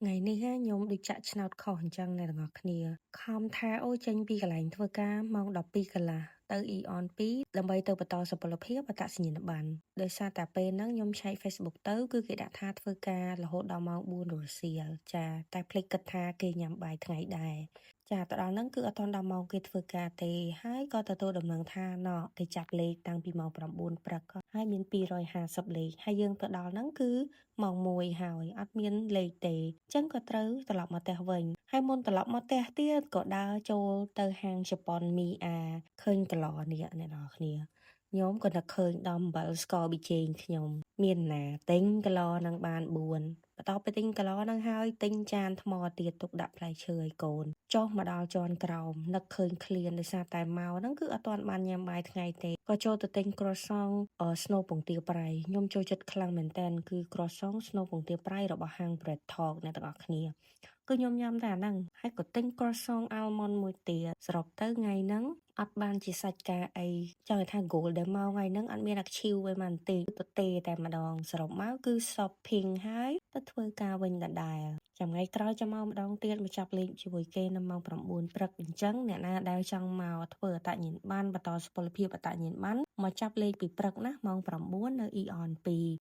Ngàyនេះáខ្ញុំដូចចាក់ឆ្នោតខុសអញ្ចឹងអ្នកទាំងអស់គ្នាខំថាអូចេញពីកន្លែងធ្វើការម៉ោង12កន្លះទៅ EON 2ដើម្បីទៅបន្តសុពលភាពអត្តសញ្ញាណប័ណ្ណដោយសារតែពេលហ្នឹងខ្ញុំឆែក Facebook ទៅគឺគេដាក់ថាធ្វើការរហូតដល់ម៉ោង4រសៀលចាតែភ្លេចគិតថាគេញ៉ាំបាយថ្ងៃដែរចាទៅដល់ហ្នឹងគឺអត់ទាន់ដល់ម៉ោងគេធ្វើការទេហើយក៏ទទួលដំណឹងថាណោះគេចាប់លេខតាំងពីម៉ោង9ព្រឹកហើយមាន250លេខហើយយើងទៅដល់ហ្នឹងគឺម៉ោង1ហើយអត់មានលេខទេអញ្ចឹងក៏ត្រូវត្រឡប់មកផ្ទះវិញហើយមុនត្រឡប់មកផ្ទះទៀតក៏ដើរចូលទៅហាងជប៉ុនមីអាឃើញកន្លនេះអ្នកនរគ្នាខ្ញុំក៏នឹកឃើញដល់អំបិលស្ករប៊ីចេងខ្ញុំមានណាទិញកន្លនឹងបាន4បន្ទាប់ពីទិញកន្លនឹងហើយទិញចានថ្មទៀតទុកដាក់ផ្លែឈើឲ្យកូនចុះមកដល់ជាន់ក្រោមនឹកឃើញឃ្លានដោយសារតែមកហ្នឹងគឺអត់ទាន់បានញ៉ាំបាយថ្ងៃទេក៏ចូលទៅទិញក្រូសង់ស្នូលពងទាប្រៃខ្ញុំចូលចិត្តខ្លាំងមែនតើគឺក្រូសង់ស្នូលពងទាប្រៃរបស់ហាង Bread Talk អ្នកទាំងអស់គ្នាគឺខ្ញុំញ៉ាំតែអាហ្នឹងហើយក៏ទិញក្រូសង់អាល់ម៉ុនមួយទៀតសរុបទៅថ្ងៃហ្នឹងអត់បានជាសាច់ការអីចង់ថា goal ដែលមកថ្ងៃហ្នឹងអត់មានអាខ្ជិវអីមកទេទៅទេតែម្ដងសរុបមកគឺ shopping ហើយទៅធ្វើការវិញដដែលចាំថ្ងៃក្រោយចាំមកម្ដងទៀតមកចាប់លេខជាមួយគេនៅម៉ោង9ព្រឹកអញ្ចឹងអ្នកណាដែលចង់មកធ្វើអត្តសញ្ញាណប័ណ្ណបន្តសុពលភាពអត្តសញ្ញាណប័ណ្ណមកចាប់លេខពីព្រឹកណាម៉ោង9នៅ EON 2